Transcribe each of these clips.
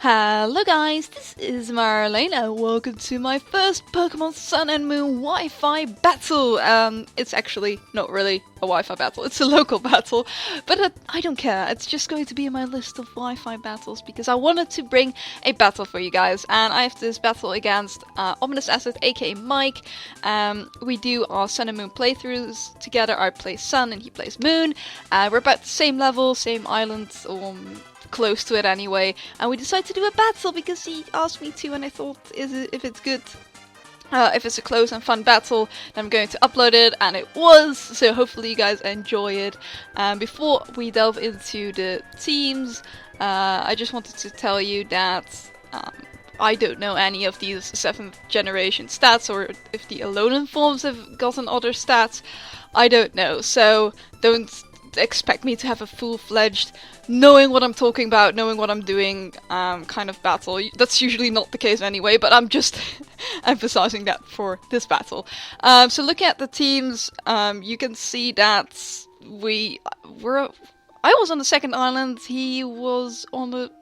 Hello guys, this is Marlene and welcome to my first Pokemon Sun and Moon Wi-Fi battle. It's actually not really a Wi-Fi battle, it's a local battle, but I don't care. It's just going to be in my list of Wi-Fi battles because I wanted to bring a battle for you guys. And I have this battle against OminousAcid, aka Mike. We do our Sun and Moon playthroughs together. I play Sun and he plays Moon. We're about the same level, same island, or close to it anyway, and we decided to do a battle because he asked me to, and I thought, if it's good, if it's a close and fun battle, then I'm going to upload it, and it was, so hopefully you guys enjoy it. Before we delve into the teams, I just wanted to tell you that I don't know any of these 7th generation stats, or if the Alolan forms have gotten other stats, I don't know, so don't expect me to have a full-fledged knowing what I'm talking about, knowing what I'm doing kind of battle. That's usually not the case anyway, but I'm just emphasizing that for this battle. So looking at the teams, you can see that I was on the second island, he was on the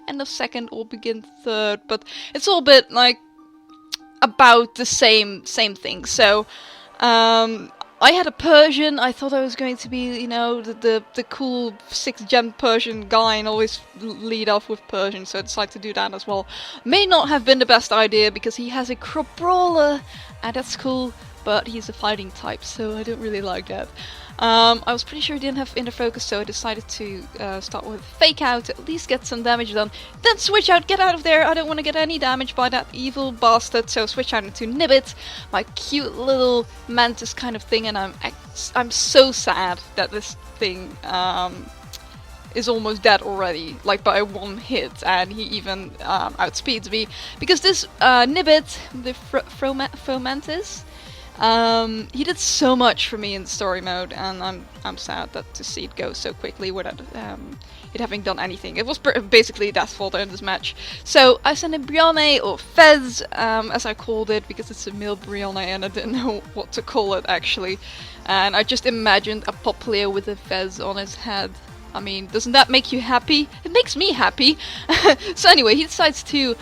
end of second or begin third, but it's all a bit like about the same thing. So I had a Persian. I thought I was going to be, you know, the cool 6th gen Persian guy and always lead off with Persian, so I decided to do that as well. May not have been the best idea because he has a crop brawler, and that's cool, but he's a fighting type, so I don't really like that. I was pretty sure he didn't have inner focus, so I decided to start with fake out, to at least get some damage done. Then switch out, get out of there, I don't want to get any damage by that evil bastard, so switch out into Nibbit, my cute little mantis kind of thing, and I'm so sad that this thing is almost dead already, like by one hit, and he even outspeeds me, because this Nibbit, the Fomantis, he did so much for me in story mode, and I'm sad that to see it go so quickly without it having done anything. It was basically Death's fault in this match. So I sent a Brianne, or Fez, as I called it, because it's a male Brianne and I didn't know what to call it actually. And I just imagined a Popplio with a Fez on his head. I mean, doesn't that make you happy? It makes me happy! So anyway, he decides to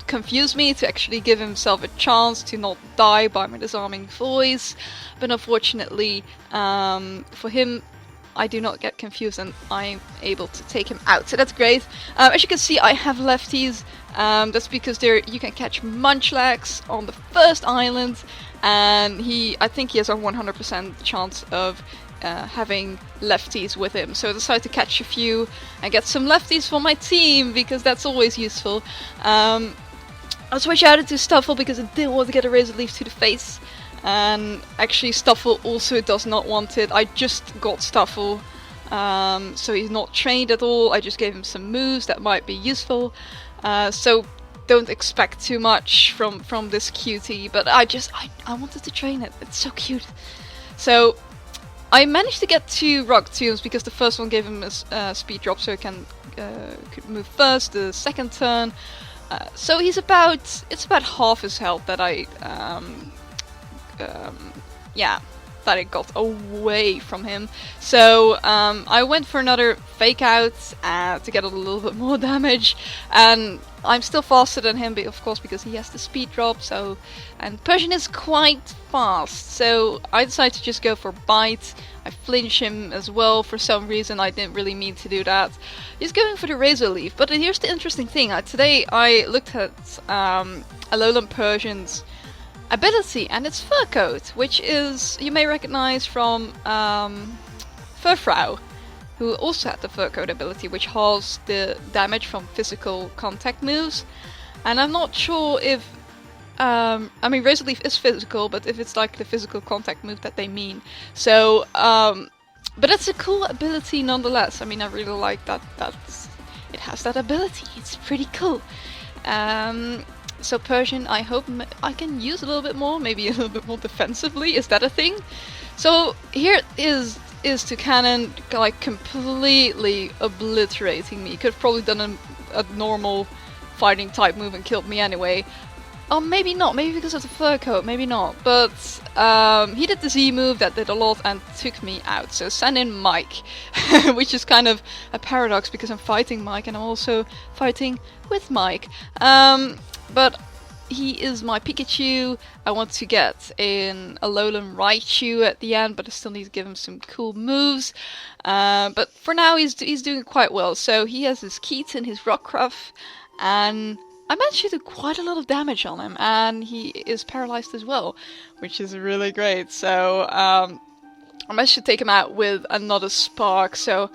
confuse me, to actually give himself a chance to not die by my disarming voice, but unfortunately for him I do not get confused and I'm able to take him out, so that's great. As you can see, I have lefties. That's because you can catch Munchlax on the first island, and I think he has a 100% chance of having lefties with him, so I decided to catch a few and get some lefties for my team because that's always useful. I switched out into Stuffle because I didn't want to get a Razor Leaf to the face, and actually Stuffle also does not want it. I just got Stuffle, so he's not trained at all. I just gave him some moves that might be useful, so don't expect too much from this cutie, but I wanted to train it. It's so cute. So I managed to get 2 Rock Tombs because the first one gave him a speed drop, so he could move first. The second turn, so it's about half his health that I got away from him. So I went for another fake out to get a little bit more damage, and I'm still faster than him, of course, because he has the speed drop. So, and Persian is quite fast, so I decided to just go for Bite. I flinch him as well for some reason. I didn't really mean to do that. He's going for the Razor Leaf, but here's the interesting thing. Today I looked at Alolan Persian's ability, and it's Fur Coat, which is, you may recognize from Furfrou, who also had the Fur Coat ability, which halves the damage from physical contact moves. And I'm not sure if I mean, Razor Leaf is physical, but if it's like the physical contact move that they mean. So, but it's a cool ability nonetheless. I mean, I really like that it has that ability. It's pretty cool. So Persian, I hope I can use a little bit more, maybe a little bit more defensively. Is that a thing? So here is to Cannon, like completely obliterating me. Could have probably done a normal fighting type move and killed me anyway. Oh, maybe not. Maybe because of the fur coat. Maybe not. But he did the Z move that did a lot and took me out. So send in Mike, which is kind of a paradox because I'm fighting Mike and I'm also fighting with Mike. But he is my Pikachu. I want to get in Alolan Raichu at the end, but I still need to give him some cool moves. But for now, he's doing quite well. So he has his Keaton, his Rockruff, and I managed to do quite a lot of damage on him, and he is paralyzed as well, which is really great. So I managed to take him out with another Spark. So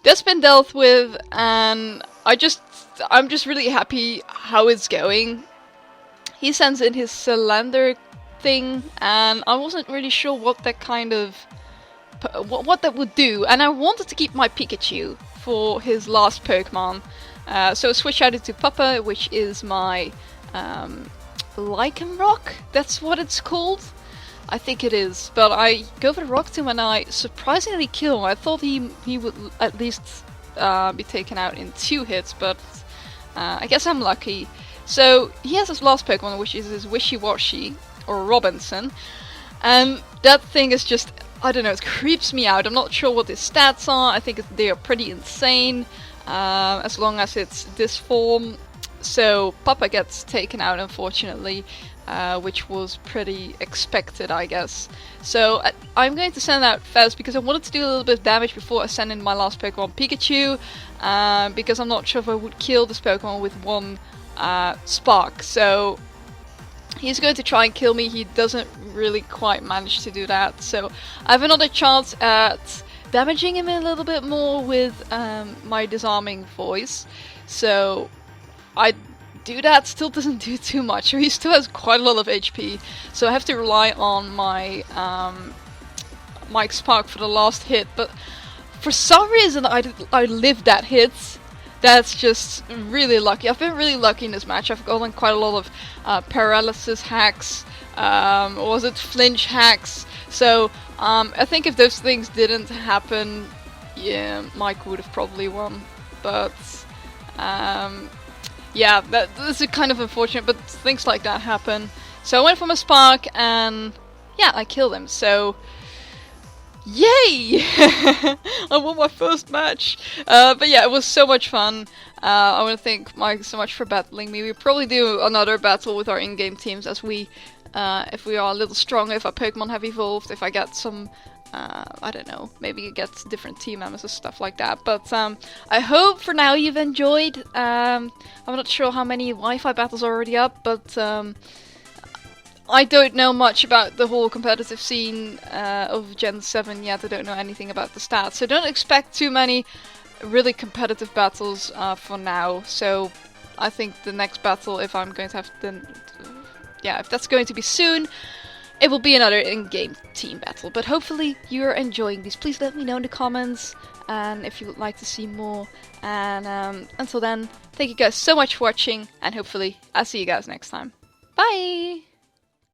that's been dealt with, and I'm just really happy how it's going. He sends in his Cylinder thing, and I wasn't really sure what that kind of what that would do, and I wanted to keep my Pikachu for his last Pokemon. So I switched out into Papa, which is my Lycanroc. That's what it's called. I think it is. But I go for the Rock Tomb and I surprisingly kill him. I thought he would at least be taken out in 2 hits, but I guess I'm lucky. So he has his last Pokemon, which is his Wishy-Washy, or Robinson. And that thing is just, I don't know, it creeps me out. I'm not sure what his stats are. I think they are pretty insane. As long as it's this form. So Papa gets taken out, unfortunately, which was pretty expected, I guess. So I'm going to send out Fez because I wanted to do a little bit of damage before I send in my last Pokemon, Pikachu, because I'm not sure if I would kill this Pokemon with 1 Spark. So he's going to try and kill me. He doesn't really quite manage to do that. So I have another chance at damaging him a little bit more with my disarming voice. So I do that, still doesn't do too much. So he still has quite a lot of HP. So I have to rely on my Mike Spark for the last hit. But for some reason I lived that hit. That's just really lucky. I've been really lucky in this match. I've gotten quite a lot of paralysis hacks. Or was it flinch hacks? So I think if those things didn't happen, yeah, Mike would have probably won. But yeah, that's kind of unfortunate, but things like that happen. So I went for my Spark, and yeah, I killed him. So yay! I won my first match. But yeah, it was so much fun. I want to thank Mike so much for battling me. We'll probably do another battle with our in-game teams as we, if we are a little stronger, if our Pokemon have evolved, if I get some, I don't know, maybe get different team members and stuff like that. But I hope for now you've enjoyed. I'm not sure how many Wi-Fi battles are already up, but I don't know much about the whole competitive scene of Gen 7 yet. I don't know anything about the stats, so don't expect too many really competitive battles for now. So I think the next battle, if I'm going to have if that's going to be soon, it will be another in-game team battle. But hopefully you're enjoying these. Please let me know in the comments, and if you would like to see more. And until then, thank you guys so much for watching, and hopefully I'll see you guys next time. Bye!